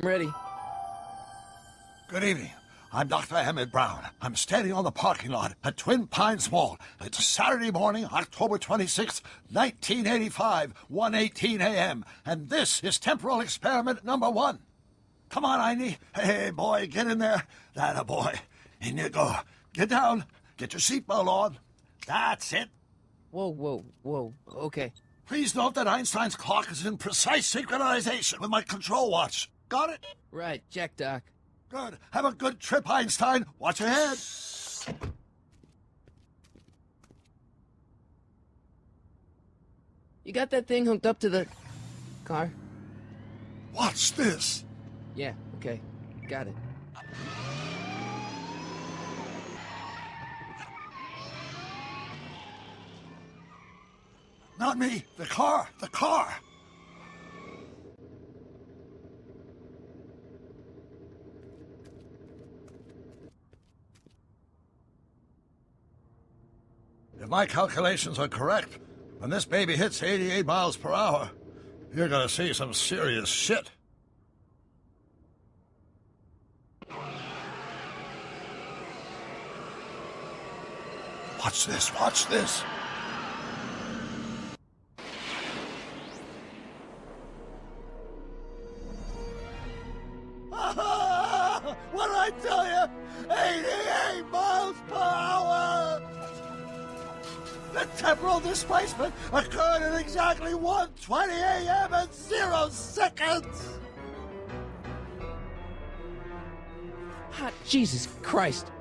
Ready. Good evening. I'm Dr. Emmett Brown. I'm standing on the parking lot at Twin Pines Mall. It's Saturday morning, October 26th, 1985, 1:18 a.m. And this is temporal experiment number 1. Come on, Einie. Hey, boy, get in there. That a boy. In you go. Get down. Get your seatbelt on. That's it. Whoa. Okay. Please note that Einstein's clock is in precise synchronization with my control watch. Got it? Right. Check, Doc. Good. Have a good trip, Einstein. Watch your head. You got that thing hooked up to the car? Watch this. Yeah, okay. Got it. Not me. The car. The car. If my calculations are correct, when this baby hits 88 miles per hour, you're gonna see some serious shit. Watch this, watch this. What did I tell you? 88 miles per hour! The temporal displacement occurred at exactly 1:20 a.m. and 0 seconds! Hot Jesus Christ.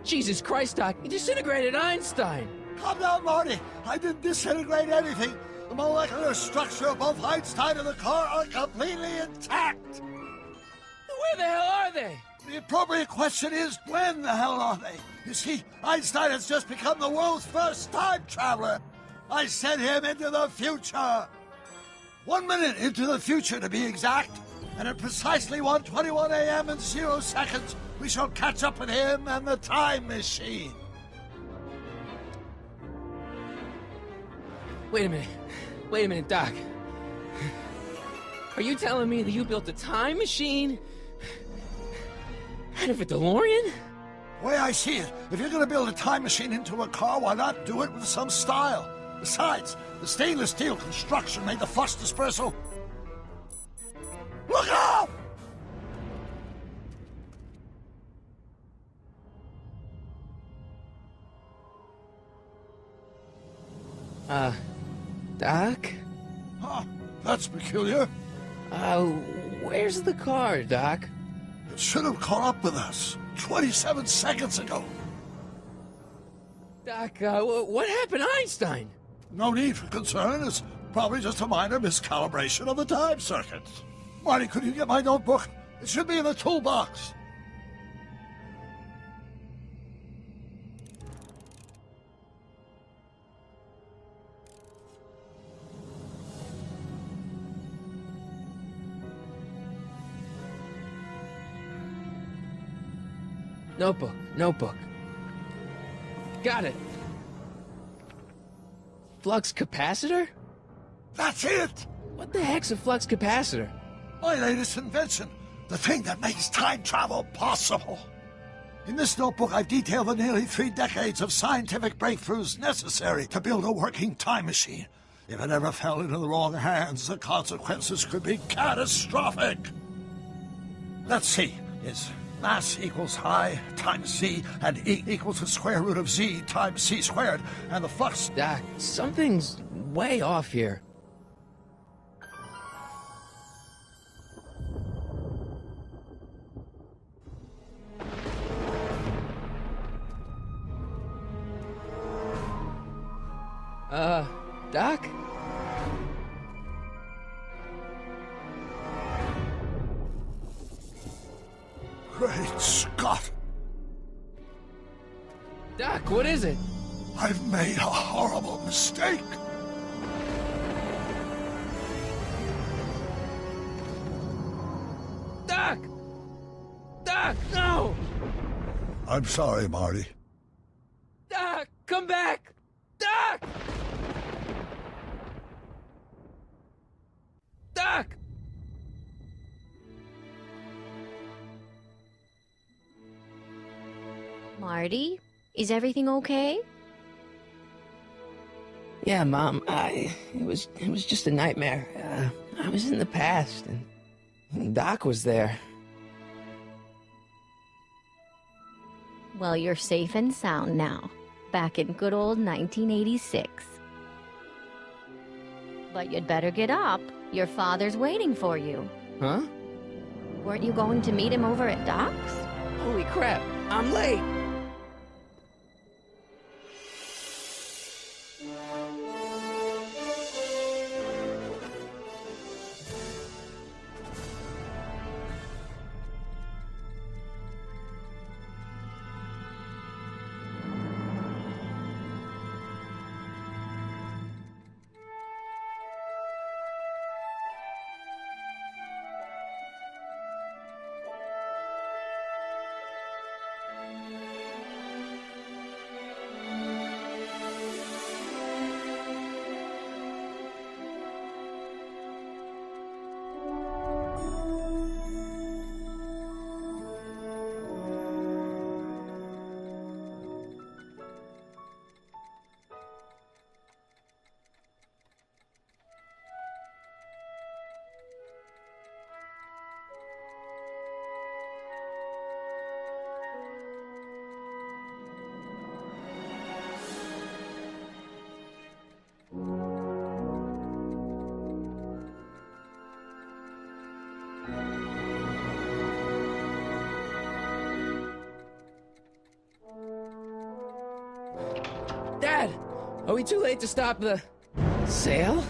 Jesus Christ, Doc. You disintegrated Einstein. Calm down, Marty. I didn't disintegrate anything. The molecular structure of both Einstein and the car are completely intact. Where the hell are they? The appropriate question is, when the hell are they? You see, Einstein has just become the world's first time traveler. I sent him into the future. 1 minute into the future, to be exact. And at precisely 1:21 a.m. and 0 seconds, we shall catch up with him and the time machine. Wait a minute, Doc. Are you telling me that you built a time machine out of a DeLorean? The way I see it, if you're going to build a time machine into a car, why not do it with some style? Besides, the stainless steel construction made the flux dispersal. Look out! Doc? Huh, that's peculiar. Where's the car, Doc? It should have caught up with us 27 seconds ago. Doc, what happened to Einstein? No need for concern. It's probably just a minor miscalibration of the time circuits. Marty, could you get my notebook? It should be in the toolbox. Notebook. Got it. Flux capacitor? That's it! What the heck's a flux capacitor? My latest invention. The thing that makes time travel possible. In this notebook, I've detailed the nearly 3 decades of scientific breakthroughs necessary to build a working time machine. If it ever fell into the wrong hands, the consequences could be catastrophic. Let's see. It's mass equals I times c, and E equals the square root of z times c squared, and the flux... Doc, something's way off here. Doc? Great Scott! Doc, what is it? I've made a horrible mistake! Doc! Doc, no! I'm sorry, Marty. Doc, come back! Doc! Doc! Marty, is everything okay? Yeah, Mom, it was just a nightmare. I was in the past, and Doc was there. Well, you're safe and sound now, back in good old 1986. But you'd better get up. Your father's waiting for you. Huh? Weren't you going to meet him over at Doc's? Holy crap, I'm late! Dad, are we too late to stop the sale?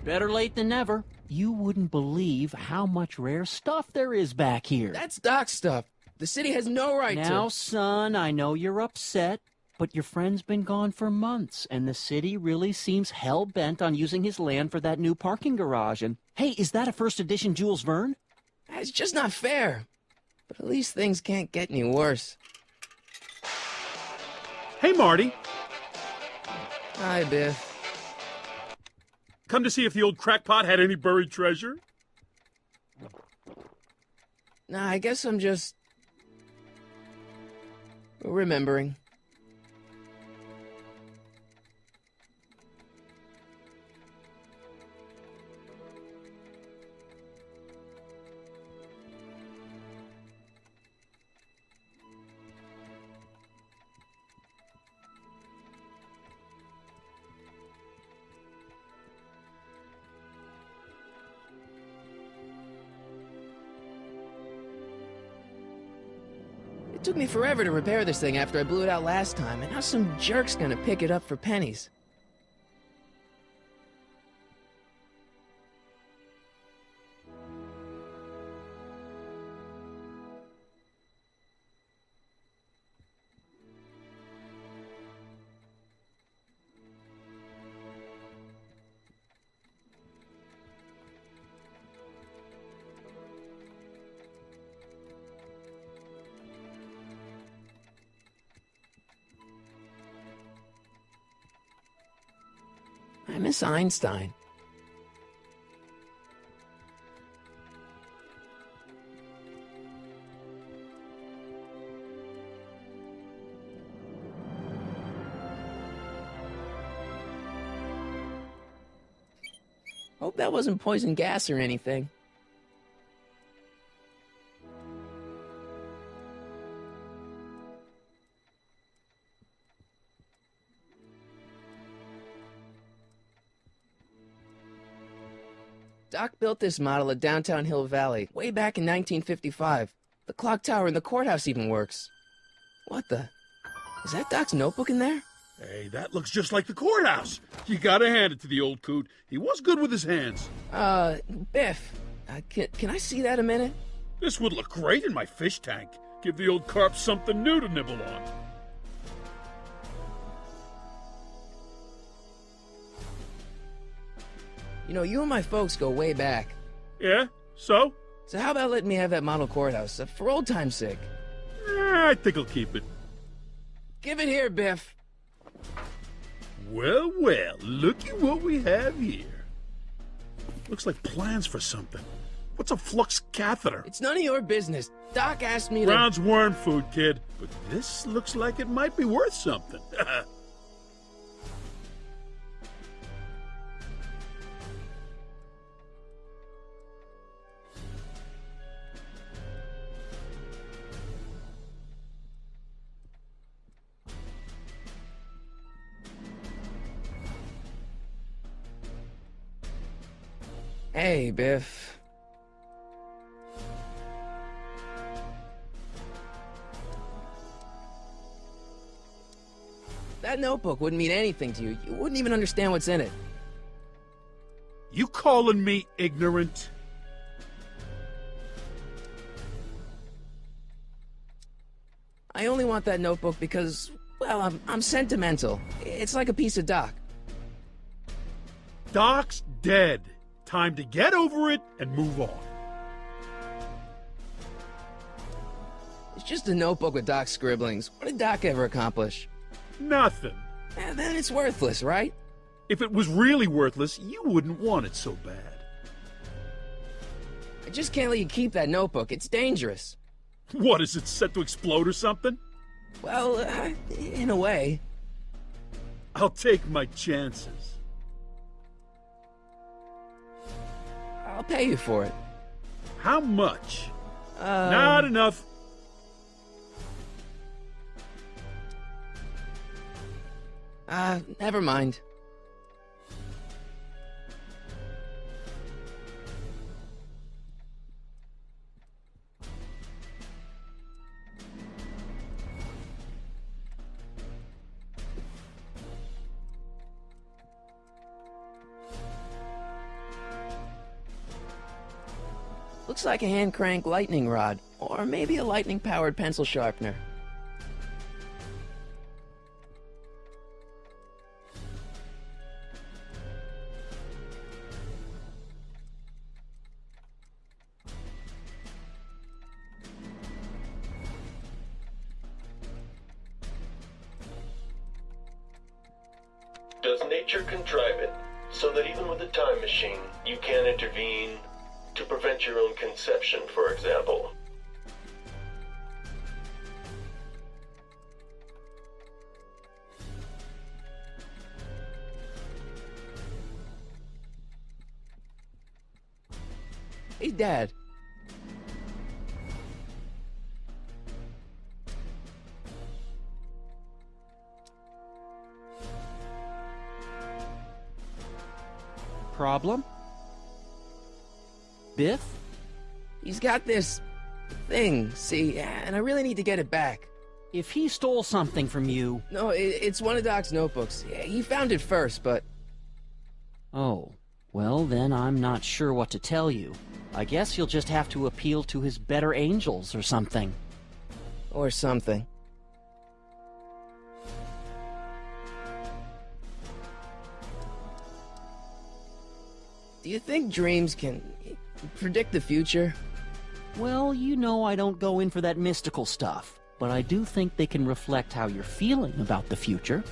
Better late than never. You wouldn't believe how much rare stuff there is back here. That's Doc's stuff. The city has no right to... Now, son, I know you're upset, but your friend's been gone for months, and the city really seems hell-bent on using his land for that new parking garage. And, hey, is that a first edition Jules Verne? It's just not fair. But at least things can't get any worse. Hey, Marty. Hi, Biff. Come to see if the old crackpot had any buried treasure? Nah, I guess I'm just... remembering. It took me forever to repair this thing after I blew it out last time, and now some jerk's gonna pick it up for pennies. I miss Einstein. Hope that wasn't poison gas or anything. Doc built this model at downtown Hill Valley way back in 1955. The clock tower in the courthouse even works. What the? Is that Doc's notebook in there? Hey, that looks just like the courthouse. You gotta hand it to the old coot. He was good with his hands. Biff, can I see that a minute? This would look great in my fish tank. Give the old carp something new to nibble on. You know, you and my folks go way back. Yeah? So? So how about letting me have that model courthouse, for old time's sake? I think I'll keep it. Give it here, Biff. Well, well, looky what we have here. Looks like plans for something. What's a flux catheter? It's none of your business. Doc asked me to... Brown's worm food, kid. But this looks like it might be worth something. Hey, Biff. That notebook wouldn't mean anything to you. You wouldn't even understand what's in it. You calling me ignorant? I only want that notebook because, well, I'm sentimental. It's like a piece of Doc. Doc's dead. Time to get over it and move on. It's just a notebook with Doc's scribblings. What did Doc ever accomplish? Nothing. Then it's worthless, right? If it was really worthless, you wouldn't want it so bad. I just can't let you keep that notebook. It's dangerous. What, is it set to explode or something? Well, in a way. I'll take my chances. I'll pay you for it. How much? Not enough. Never mind. Looks like a hand-crank lightning rod, or maybe a lightning-powered pencil sharpener. Does nature contrive it so that even with a time machine, you can intervene to prevent your own conception, for example? Hey, Dad. Problem? Biff? He's got this thing, see, and I really need to get it back. If he stole something from you... No, it's one of Doc's notebooks. Yeah, he found it first, but... Oh, well then I'm not sure what to tell you. I guess you'll just have to appeal to his better angels or something. Or something. Do you think dreams can predict the future? Well, you know I don't go in for that mystical stuff, but I do think they can reflect how you're feeling about the future.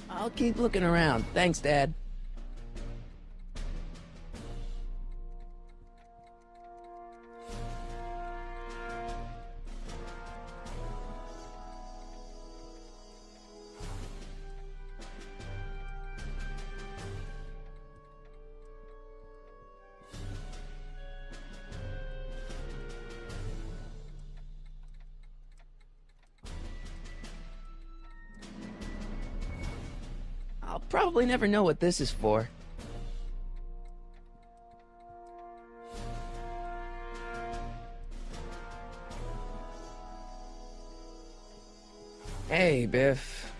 I'll keep looking around. Thanks, Dad. I'll probably never know what this is for. Hey, Biff.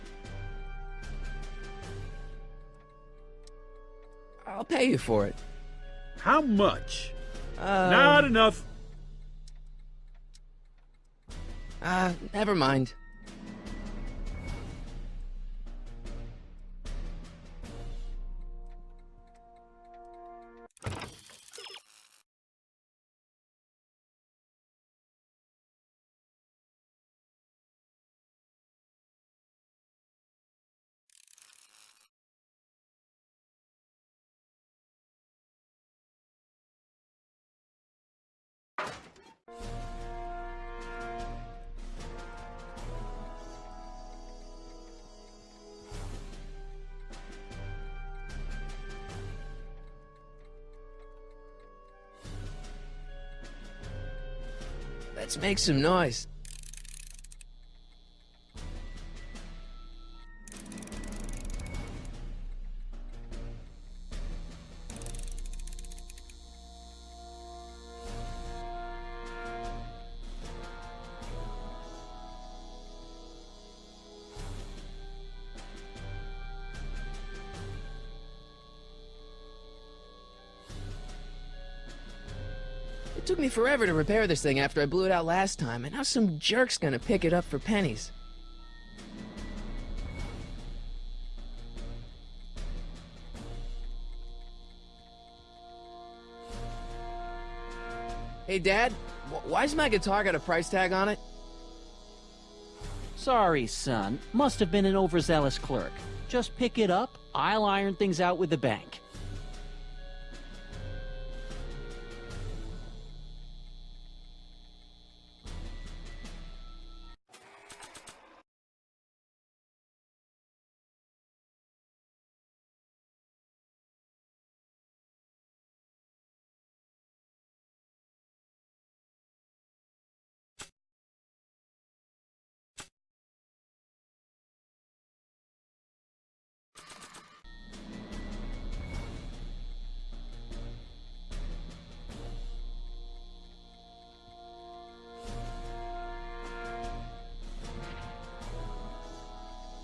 I'll pay you for it. How much? Not enough. Never mind. Let's make some noise. It took me forever to repair this thing after I blew it out last time, and now some jerk's gonna pick it up for pennies. Hey, Dad, why's my guitar got a price tag on it? Sorry, son. Must have been an overzealous clerk. Just pick it up. I'll iron things out with the bank.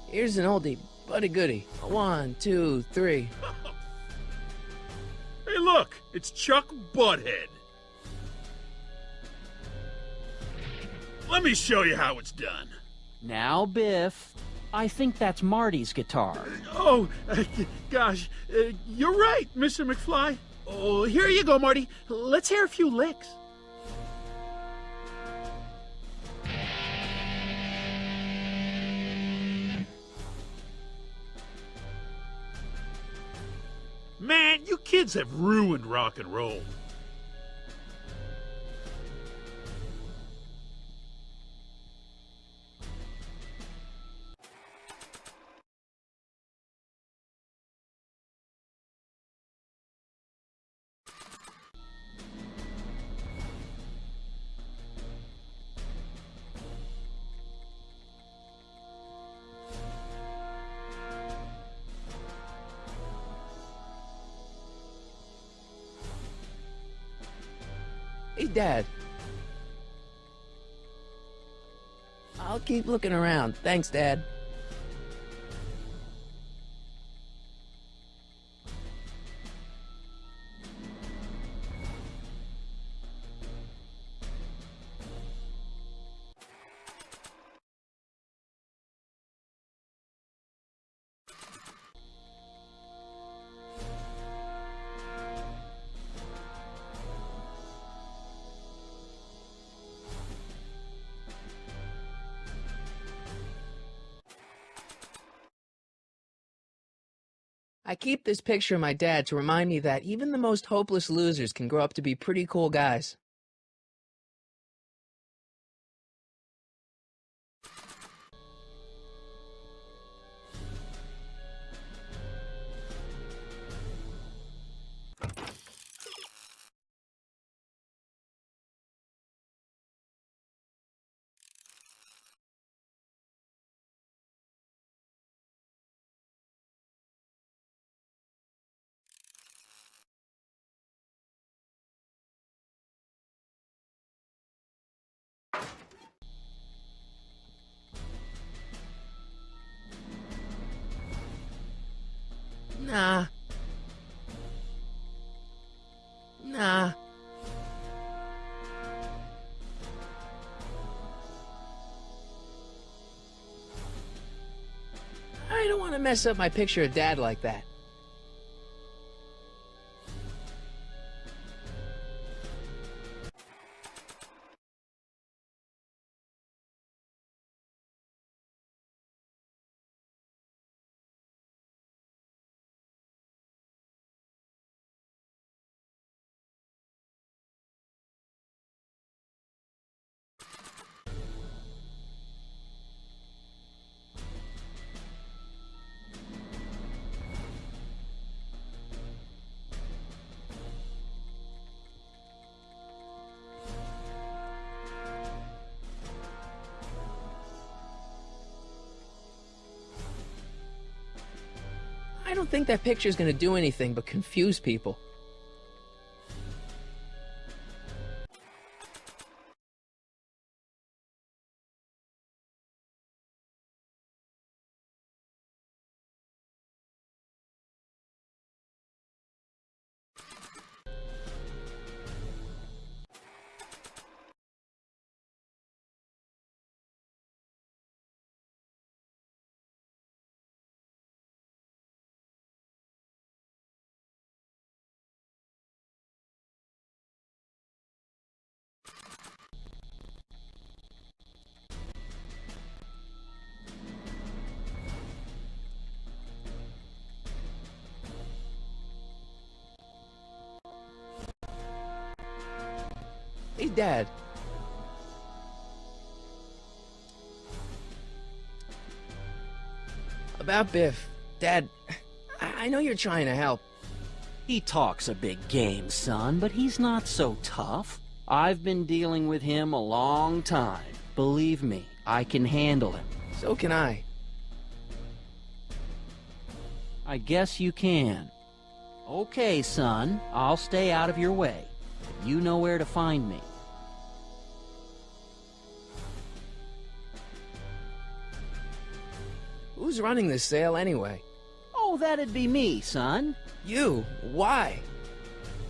Here's an oldie, but a goodie. 1, 2, 3. Hey, look! It's Chuck Butthead. Let me show you how it's done. Now, Biff. I think that's Marty's guitar. Oh, gosh. You're right, Mr. McFly. Oh, here you go, Marty. Let's hear a few licks. Man, you kids have ruined rock and roll. Hey, Dad. I'll keep looking around. Thanks, Dad. I keep this picture of my dad to remind me that even the most hopeless losers can grow up to be pretty cool guys. Nah. Nah. I don't want to mess up my picture of Dad like that. don't think that picture's gonna do anything but confuse people. Hey, Dad. About Biff. Dad, I know you're trying to help. He talks a big game, son, but he's not so tough. I've been dealing with him a long time. Believe me, I can handle him. So can I. I guess you can. Okay, son, I'll stay out of your way. You know where to find me. Who's running this sale anyway? Oh, that'd be me, son. You? Why?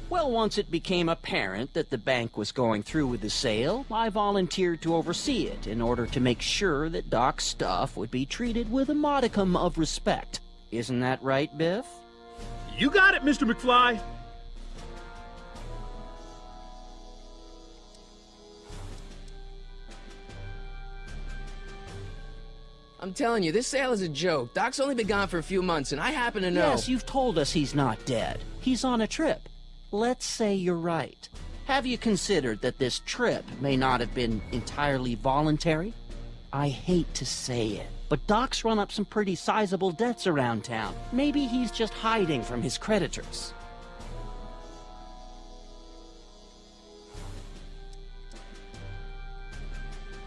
Well, once it became apparent that the bank was going through with the sale, I volunteered to oversee it in order to make sure that Doc's stuff would be treated with a modicum of respect. Isn't that right, Biff? You got it, Mr. McFly. I'm telling you, this sale is a joke. Doc's only been gone for a few months, and I happen to know... Yes, you've told us he's not dead. He's on a trip. Let's say you're right. Have you considered that this trip may not have been entirely voluntary? I hate to say it, but Doc's run up some pretty sizable debts around town. Maybe he's just hiding from his creditors.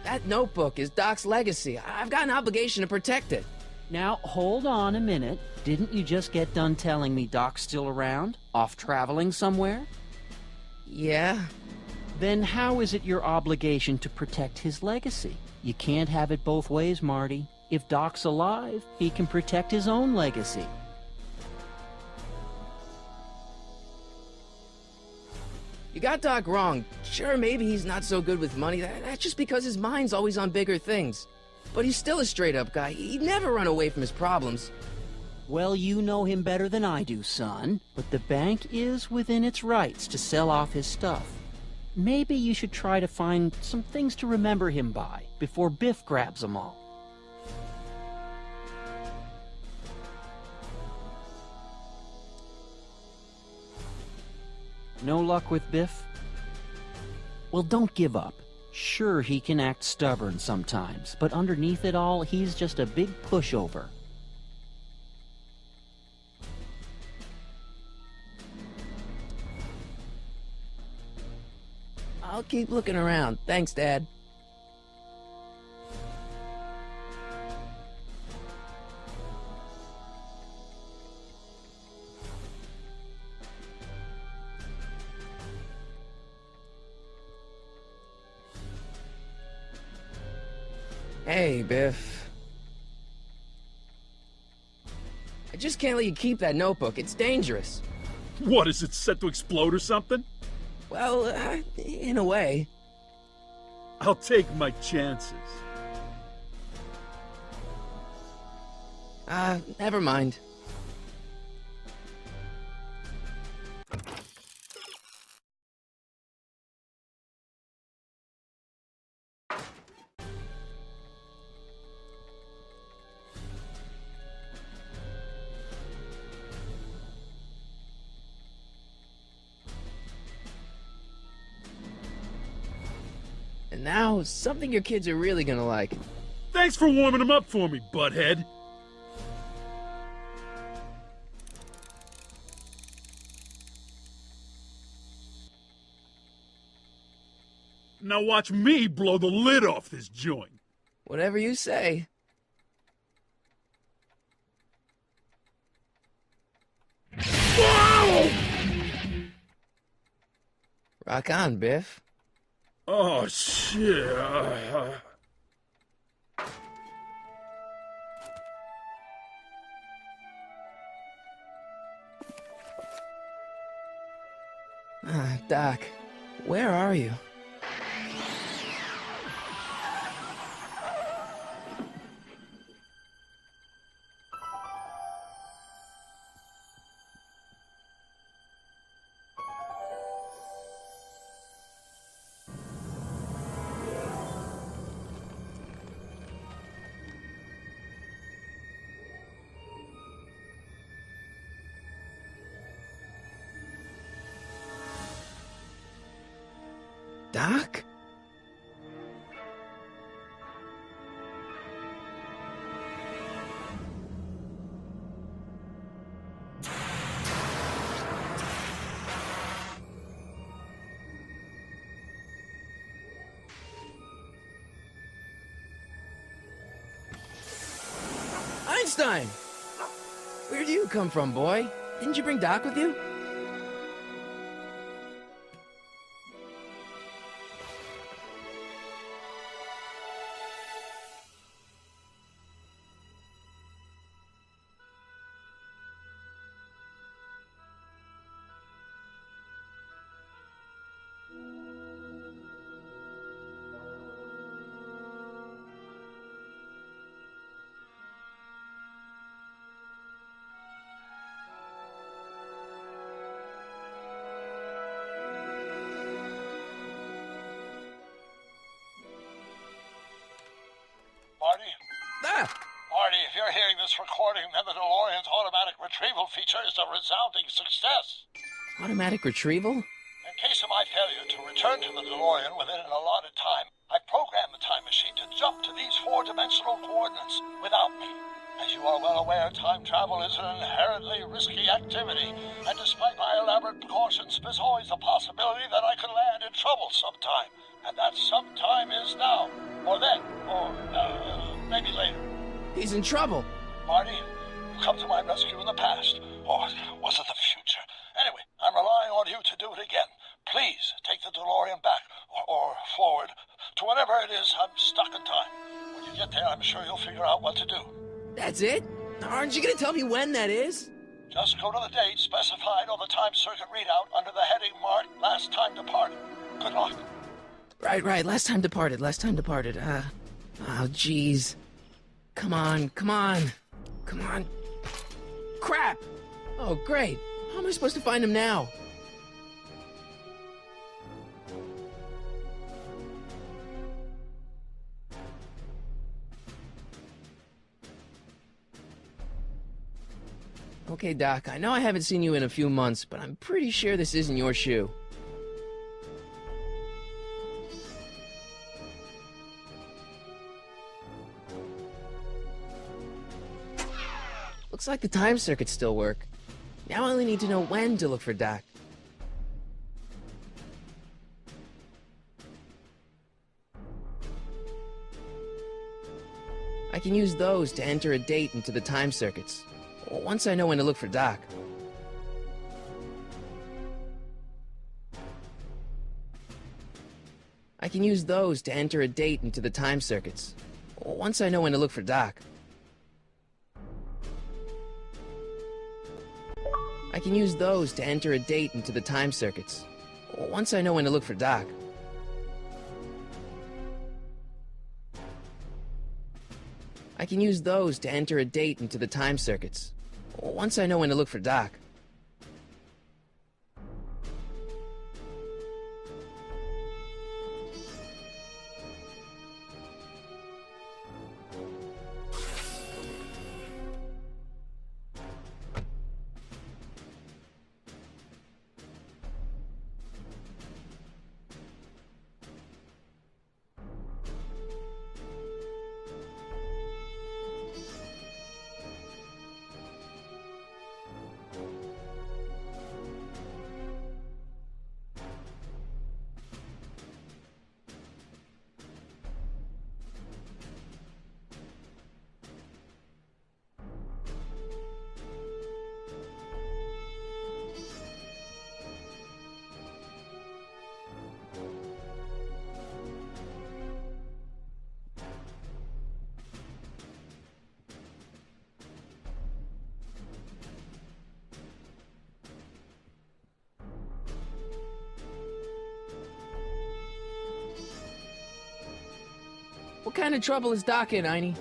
That notebook is Doc's legacy. I've got an obligation to protect it. Now, hold on a minute. Didn't you just get done telling me Doc's still around? Off traveling somewhere? Yeah? Then how is it your obligation to protect his legacy? You can't have it both ways, Marty. If Doc's alive, he can protect his own legacy. You got Doc wrong. Sure, maybe he's not so good with money. That's just because his mind's always on bigger things. But he's still a straight-up guy. He'd never run away from his problems. Well, you know him better than I do, son. But the bank is within its rights to sell off his stuff. Maybe you should try to find some things to remember him by before Biff grabs them all. No luck with Biff? Well, don't give up. Sure, he can act stubborn sometimes, but underneath it all, he's just a big pushover. I'll keep looking around. Thanks, Dad. Hey, Biff. I just can't let you keep that notebook. It's dangerous. What, is it set to explode or something? Well, in a way. I'll take my chances. Never mind. And now, something your kids are really gonna like. Thanks for warming them up for me, butthead. Now watch me blow the lid off this joint. Whatever you say. Rock on, Biff. Oh, shit. Doc, where are you? Doc? Einstein! Where do you come from, boy? Didn't you bring Doc with you? Marty? Ah! Marty, if you're hearing this recording, then the DeLorean's automatic retrieval feature is a resounding success. Automatic retrieval? In case of my failure to return to the DeLorean within an allotted time, I programmed the time machine to jump to these four-dimensional coordinates without me. As you are well aware, time travel is an inherently risky activity, and despite my elaborate precautions, there's always a possibility that I could land in trouble sometime. And that sometime is now, or then, or maybe later. He's in trouble. Marty, you come to my rescue in the past, or was it the future? Anyway, I'm relying on you to do it again. Please take the DeLorean back, or forward, to whatever it is. I'm stuck in time. When you get there, I'm sure you'll figure out what to do. That's it? Aren't you gonna tell me when that is? Just go to the date specified on the time circuit readout under the heading marked Last Time Departed. Good luck. Right. Last time departed. Oh, jeez. Come on. Crap! Oh, great. How am I supposed to find him now? Okay, Doc, I know I haven't seen you in a few months, but I'm pretty sure this isn't your shoe. Looks like the time circuits still work. Now I only need to know when to look for Doc. I can use those to enter a date into the time circuits. Once I know when to look for Doc. I can use those to enter a date into the time circuits. Once I know when to look for Doc. I can use those to enter a date into the time circuits. Once I know when to look for Doc. I can use those to enter a date into the time circuits. Once I know when to look for Doc. What kind of trouble is Doc in, Einie?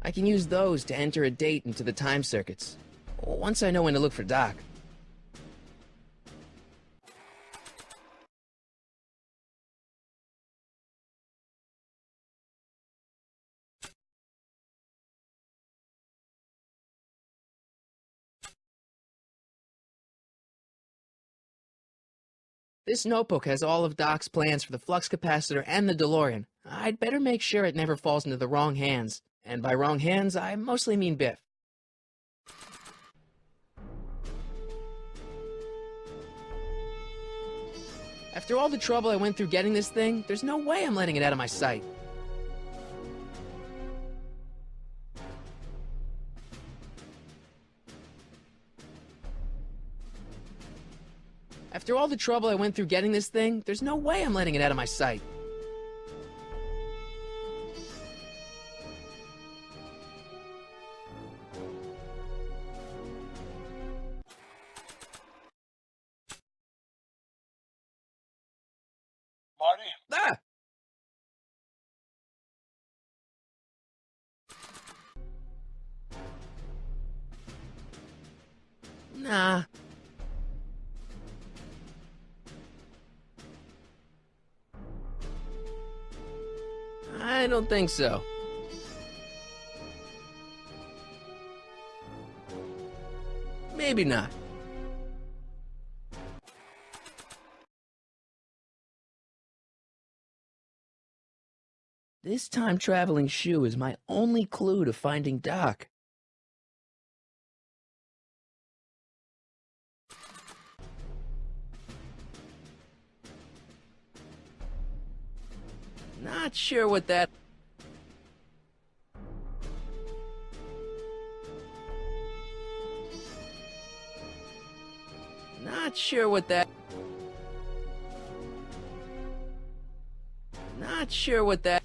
I can use those to enter a date into the time circuits. Once I know when to look for Doc. This notebook has all of Doc's plans for the flux capacitor and the DeLorean. I'd better make sure it never falls into the wrong hands. And by wrong hands, I mostly mean Biff. After all the trouble I went through getting this thing, there's no way I'm letting it out of my sight. After all the trouble I went through getting this thing, there's no way I'm letting it out of my sight. Marty? Ah! Nah. I don't think so. Maybe not. This time-traveling shoe is my only clue to finding Doc. Not sure what that... Not sure what that... Not sure what that...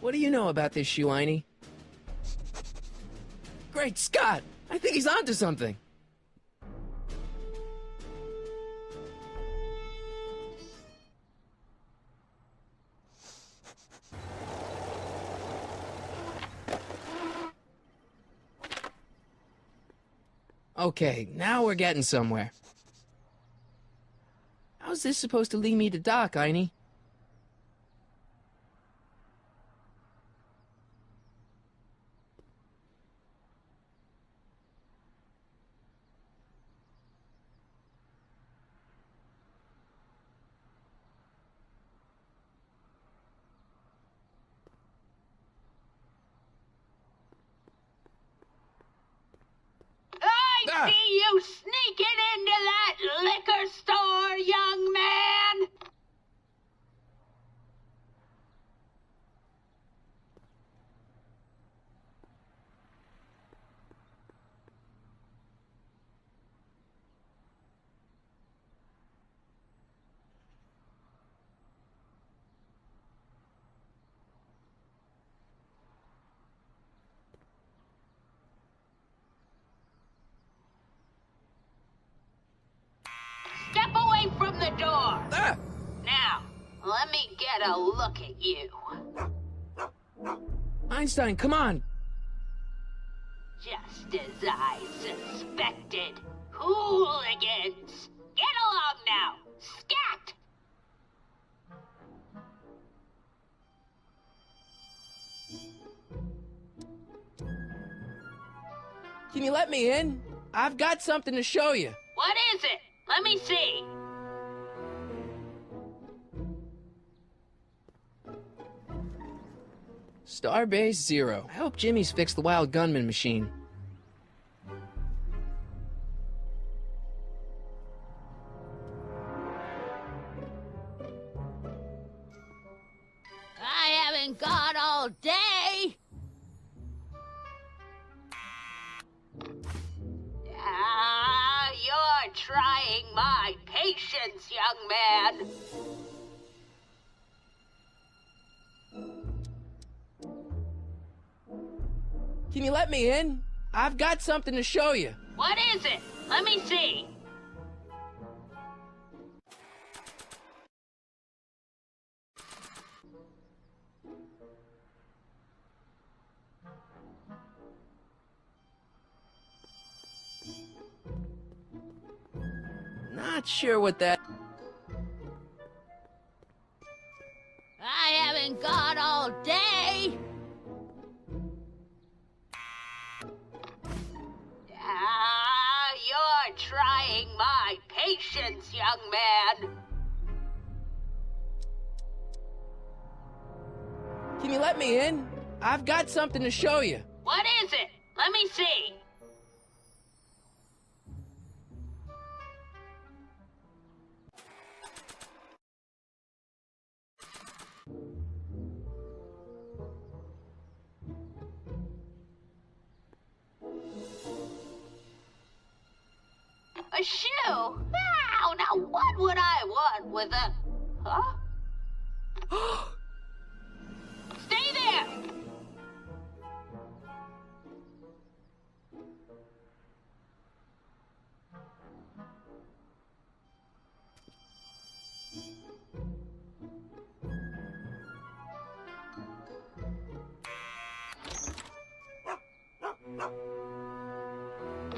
What do you know about this shoe, Einie? Great Scott! I think he's onto something! Okay, now we're getting somewhere. How's this supposed to lead me to Doc, Einie? I see you sneaking into that liquor store, young man! store. Ah! Now, let me get a look at you. Einstein, come on. Just as I suspected. Hooligans! Get along now! Scat! Can you let me in? I've got something to show you. What is it? Let me see. Starbase 0. I hope Jimmy's fixed the wild gunman machine. I haven't got all day. You're trying my patience, young man. Can you let me in? I've got something to show you. What is it? Let me see. Not sure what that... I haven't got all day. You're trying my patience, young man. Can you let me in? I've got something to show you. What is it? Let me see. A shoe? Now what would I want with a... Huh? Stay there!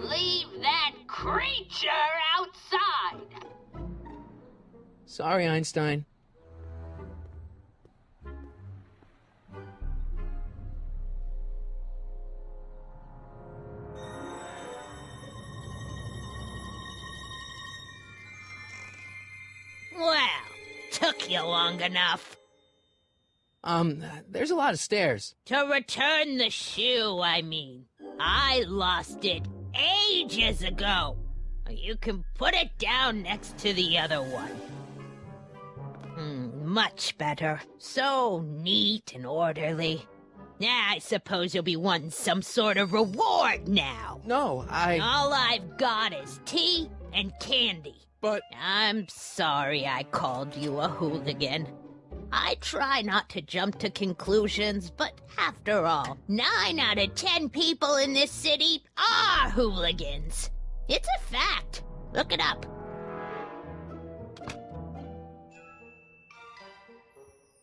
Leave that creature outside! Sorry, Einstein. Well, took you long enough. There's a lot of stairs. To return the shoe, I mean. I lost it ages ago. You can put it down next to the other one. Much better. So neat and orderly. I suppose you'll be wanting some sort of reward now. No, All I've got is tea and candy. But... I'm sorry I called you a hooligan. I try not to jump to conclusions, but after all, 9 out of 10 people in this city are hooligans. It's a fact. Look it up.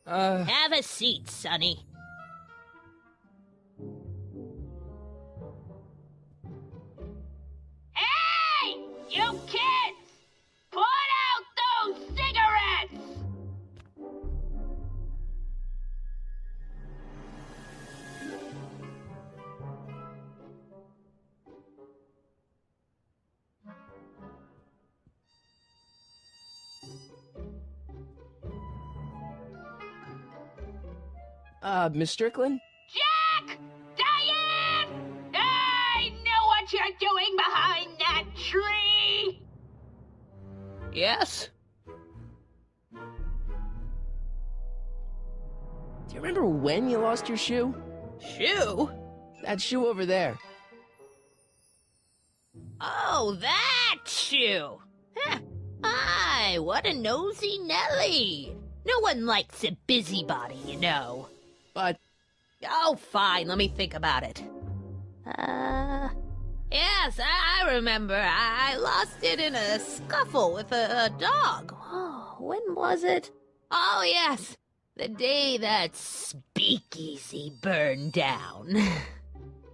Have a seat, Sonny. Hey! You kids! Put out those cigarettes! Miss Strickland? Jack! Diane! I know what you're doing behind that tree! Yes? Do you remember when you lost your shoe? Shoe? That shoe over there. Oh, that shoe! Huh. Aye, what a nosy Nelly! No one likes a busybody, you know. But... Oh, fine, let me think about it. Yes, I remember. I lost it in a scuffle with a dog. Oh, when was it? Oh, yes, the day that speakeasy burned down.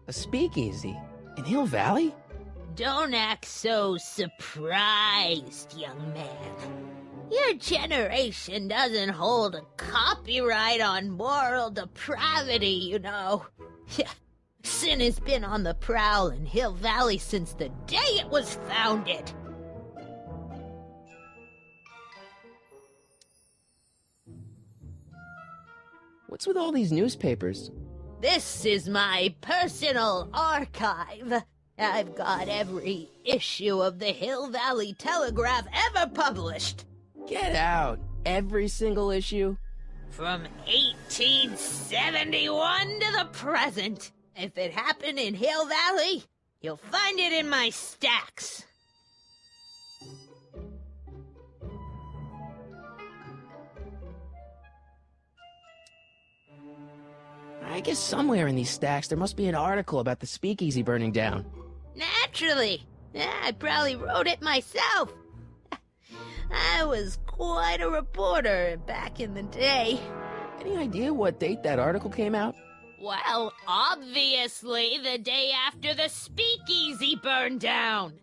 A speakeasy? In Hill Valley? Don't act so surprised, young man. Your generation doesn't hold a copyright on moral depravity, you know. Sin has been on the prowl in Hill Valley since the day it was founded. What's with all these newspapers? This is my personal archive. I've got every issue of the Hill Valley Telegraph ever published. Get out! Every single issue? From 1871 to the present. If it happened in Hill Valley, you'll find it in my stacks. I guess somewhere in these stacks there must be an article about the speakeasy burning down. Naturally. I probably wrote it myself. I was quite a reporter back in the day. Any idea what date that article came out? Well, obviously the day after the speakeasy burned down.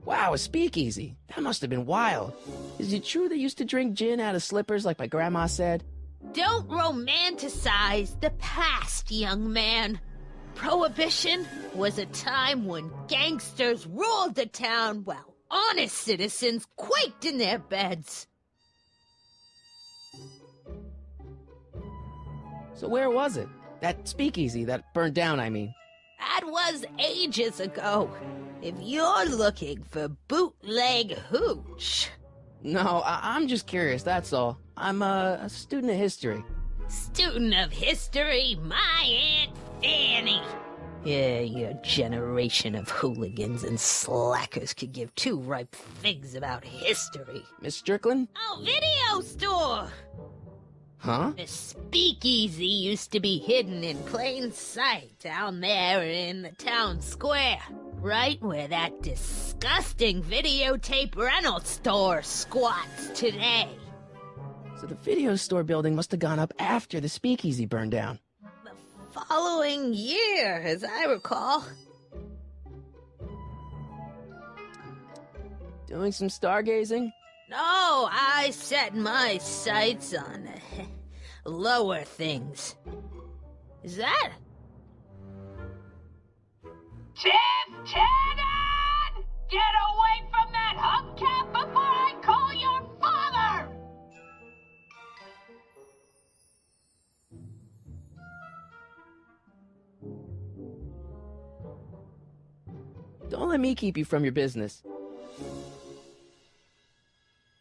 Wow, a speakeasy. That must have been wild. Is it true they used to drink gin out of slippers like my grandma said? Don't romanticize the past, young man. Prohibition was a time when gangsters ruled the town while honest citizens quaked in their beds. So where was it? That speakeasy that burned down, I mean. That was ages ago. If you're looking for bootleg hooch. No, I'm just curious, that's all. I'm a student of history. Student of history, my Aunt Fanny. Yeah, your generation of hooligans and slackers could give two ripe figs about history. Miss Strickland? Oh, video store! Huh? The speakeasy used to be hidden in plain sight down there in the town square. Right where that disgusting videotape rental store squats today. So the video store building must have gone up after the speakeasy burned down. The following year, as I recall. Doing some stargazing? No, I set my sights on lower things. Is that? Lieutenant! Get away from that hubcap before I call your father! Don't let me keep you from your business.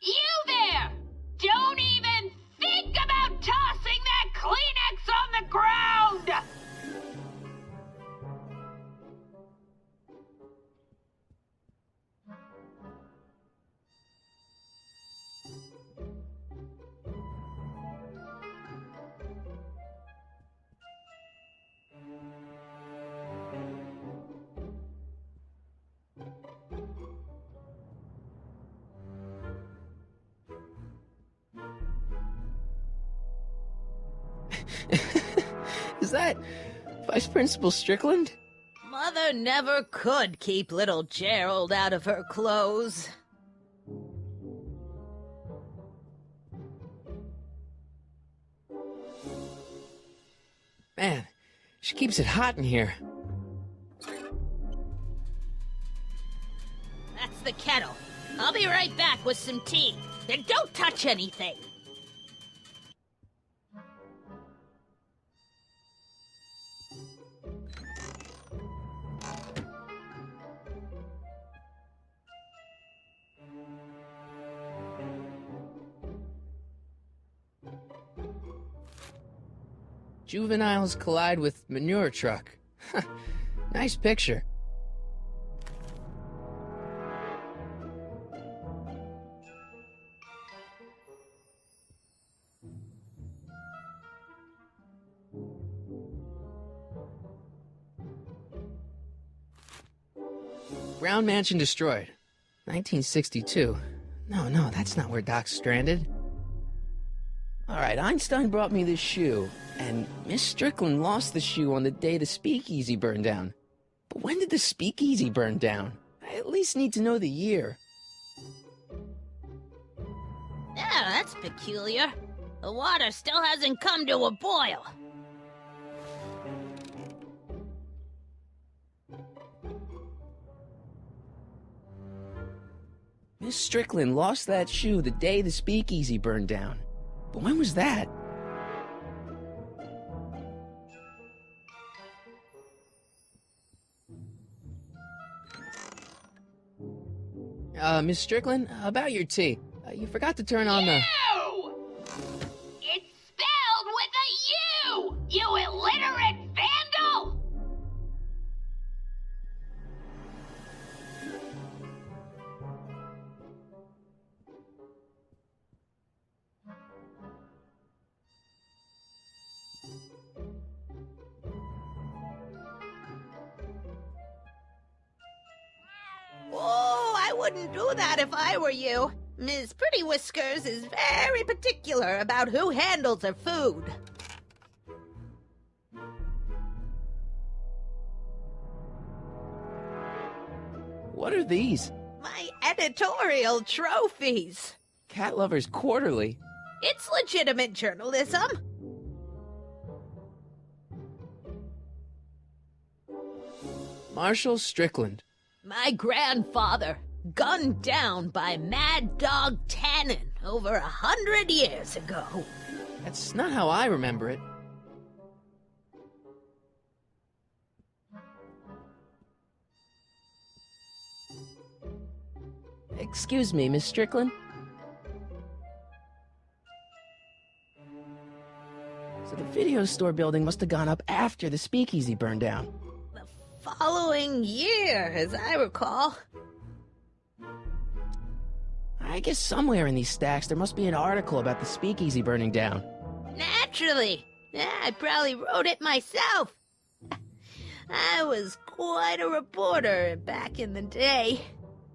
You there! Don't even think about tossing that Kleenex on the ground! Is that Vice Principal Strickland? Mother never could keep little Gerald out of her clothes. Man, she keeps it hot in here. That's the kettle. I'll be right back with some tea. Then don't touch anything. Juveniles collide with manure truck. Nice picture. Brown mansion destroyed. 1962. No, that's not where Doc's stranded. Alright, Einstein brought me this shoe, and Miss Strickland lost the shoe on the day the speakeasy burned down. But when did the speakeasy burn down? I at least need to know the year. Yeah, that's peculiar. The water still hasn't come to a boil. Miss Strickland lost that shoe the day the speakeasy burned down. But when was that? Miss Strickland, about your tea. You forgot to turn on the... You! It's spelled with a U! You illiterate vandal! Oh, I wouldn't do that if I were you. Ms. Pretty Whiskers is very particular about who handles her food. What are these? My editorial trophies. Cat Lovers Quarterly. It's legitimate journalism. Marshall Strickland. My grandfather, gunned down by Mad Dog Tannen over 100 years ago. That's not how I remember it. Excuse me, Miss Strickland? So the video store building must have gone up after the speakeasy burned down. The following year, as I recall. I guess somewhere in these stacks there must be an article about the speakeasy burning down. Naturally. Yeah, I probably wrote it myself. I was quite a reporter back in the day.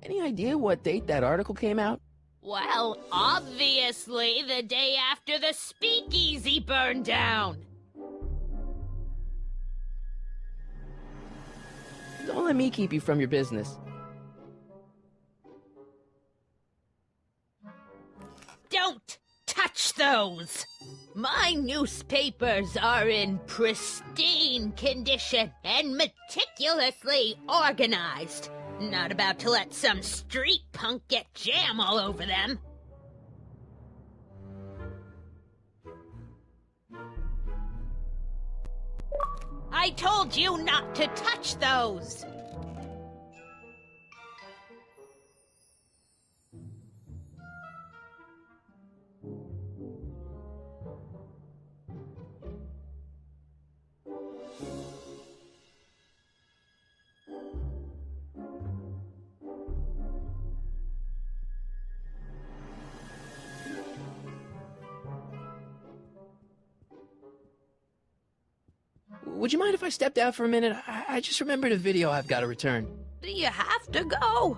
Any idea what date that article came out? Well, obviously the day after the speakeasy burned down. Don't let me keep you from your business. Don't touch those! My newspapers are in pristine condition and meticulously organized. Not about to let some street punk get jam all over them. I told you not to touch those! Would you mind if I stepped out for a minute? I just remembered a video I've got to return. Do you have to go?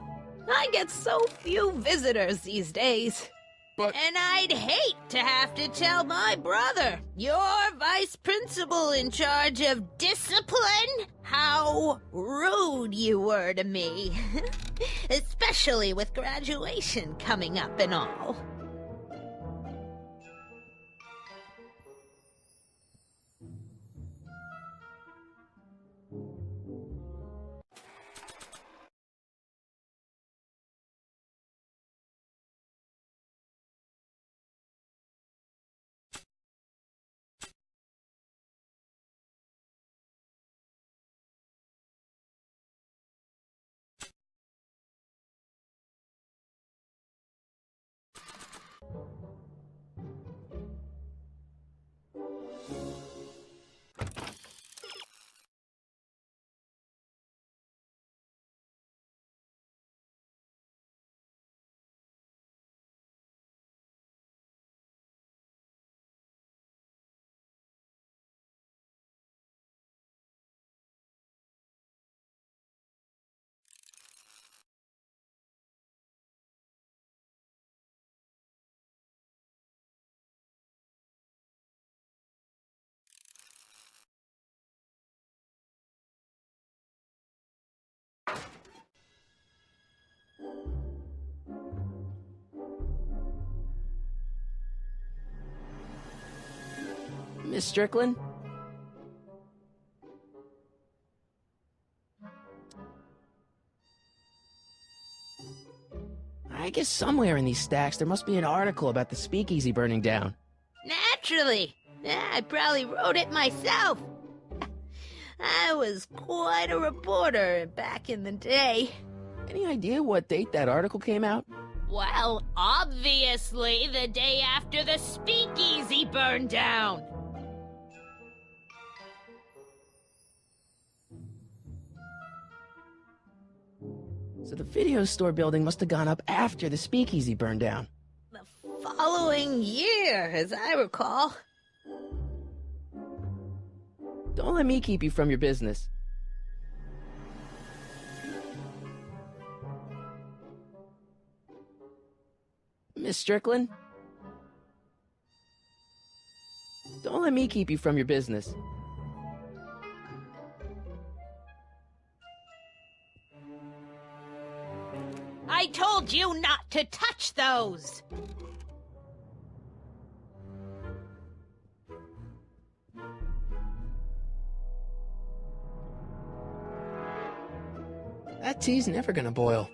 I get so few visitors these days. But... And I'd hate to have to tell my brother, your vice principal in charge of discipline, how rude you were to me. Especially with graduation coming up and all. Miss Strickland? I guess somewhere in these stacks there must be an article about the speakeasy burning down. Naturally. I probably wrote it myself. I was quite a reporter back in the day. Any idea what date that article came out? Well, obviously the day after the speakeasy burned down. So the video store building must have gone up after the speakeasy burned down. The following year, as I recall. Don't let me keep you from your business. Miss Strickland? Don't let me keep you from your business. I told you not to touch those! That tea's never gonna boil.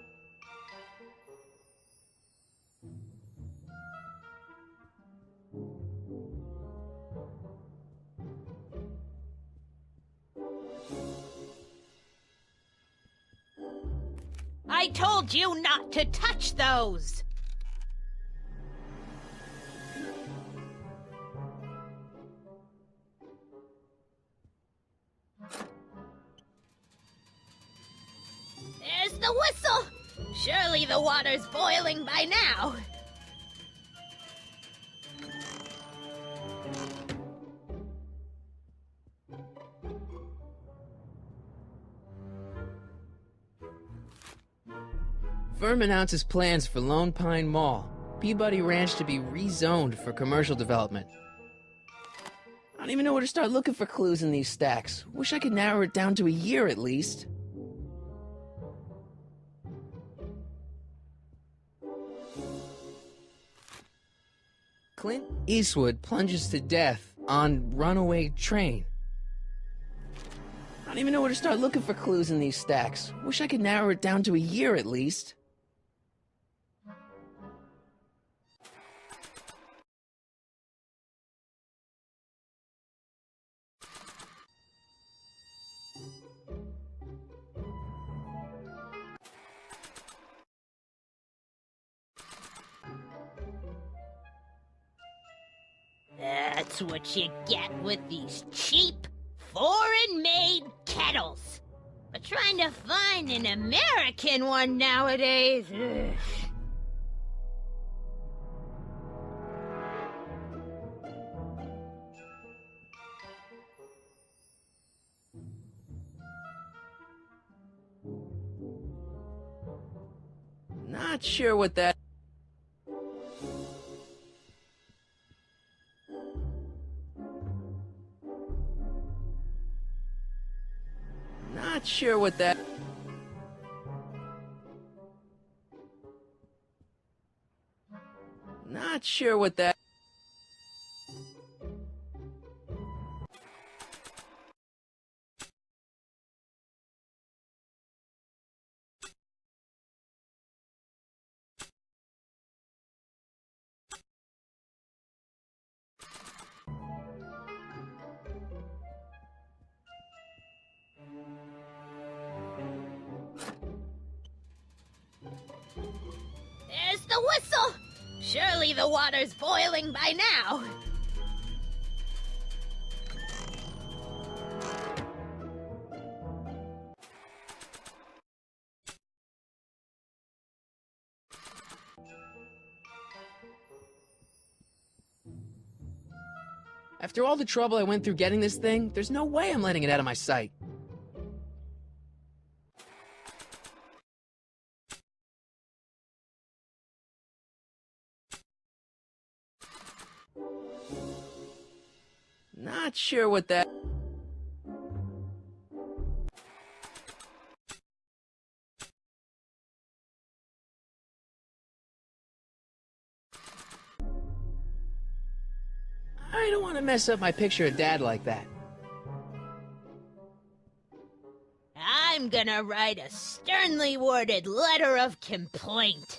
I told you not to touch those! There's the whistle! Surely the water's boiling by now. Firm announces plans for Lone Pine Mall, Peabody Ranch to be rezoned for commercial development. I don't even know where to start looking for clues in these stacks. Wish I could narrow it down to a year at least. Clint Eastwood plunges to death on runaway train. I don't even know where to start looking for clues in these stacks. Wish I could narrow it down to a year at least. That's what you get with these cheap, foreign-made kettles. But trying to find an American one nowadays... ugh. Not sure what that... Not sure what that... Not sure what that... There's the whistle! Surely the water's boiling by now. After all the trouble I went through getting this thing, there's no way I'm letting it out of my sight. Not sure what that... I don't want to mess up my picture of Dad like that. I'm gonna write a sternly worded letter of complaint.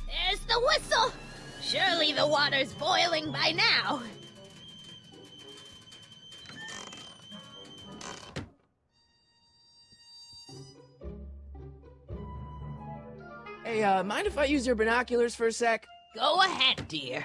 There's the whistle! Surely the water's boiling by now. Hey, mind if I use your binoculars for a sec? Go ahead, dear.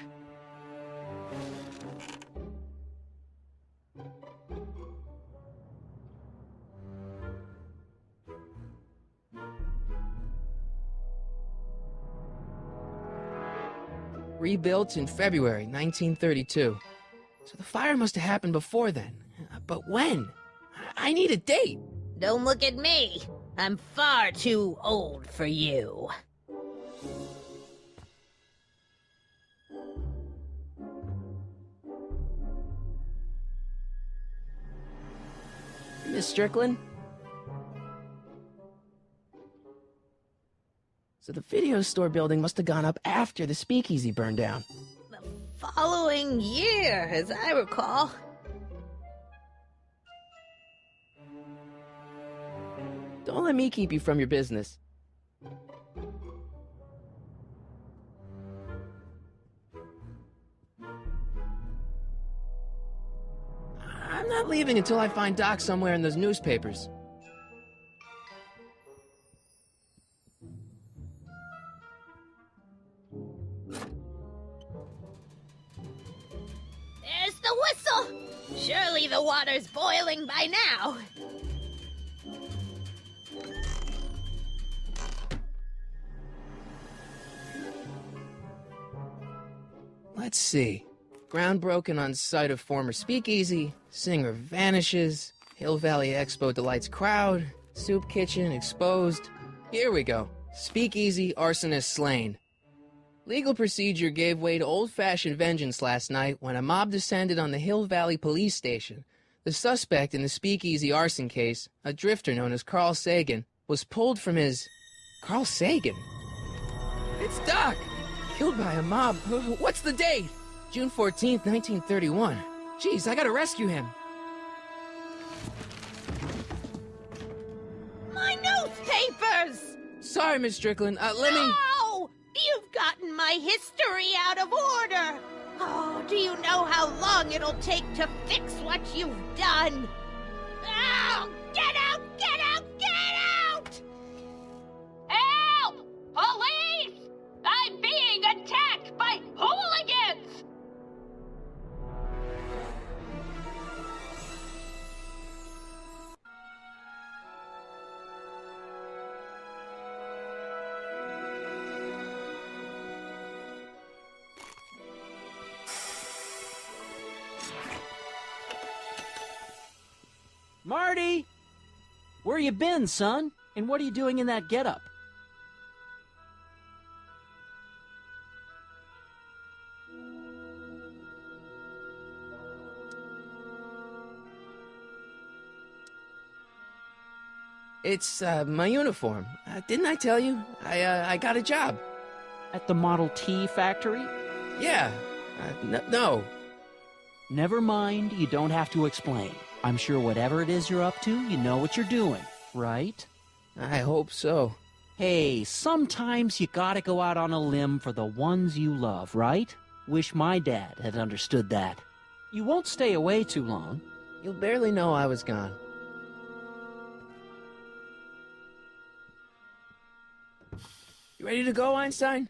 Rebuilt in February 1932. So the fire must have happened before then. But when? I need a date. Don't look at me. I'm far too old for you. Miss Strickland? So the video store building must have gone up after the speakeasy burned down. The following year, as I recall. Don't let me keep you from your business. I'm not leaving until I find Doc somewhere in those newspapers. There's the whistle! Surely the water's boiling by now. Let's see. Ground broken on site of former speakeasy, singer vanishes, Hill Valley Expo delights crowd, soup kitchen exposed. Here we go. Speakeasy arsonist slain. Legal procedure gave way to old-fashioned vengeance last night when a mob descended on the Hill Valley police station. The suspect in the speakeasy arson case, a drifter known as Carl Sagan, was pulled from his... Carl Sagan? It's Doc! Killed by a mob. What's the date? June 14th, 1931. Jeez, I gotta rescue him. My newspapers! Sorry, Miss Strickland. Let me... No! You've gotten my history out of order! Oh, do you know how long it'll take to fix what you've done? Oh, get out! Get out! Get out! Help! Police! I'm being attacked by hooligans! Marty! Where you been, son? And what are you doing in that getup? It's, my uniform. Didn't I tell you? I got a job. At the Model T factory? Yeah. No. Never mind, you don't have to explain. I'm sure whatever it is you're up to, you know what you're doing, right? I hope so. Hey, sometimes you gotta go out on a limb for the ones you love, right? Wish my dad had understood that. You won't stay away too long. You'll barely know I was gone. You ready to go, Einstein?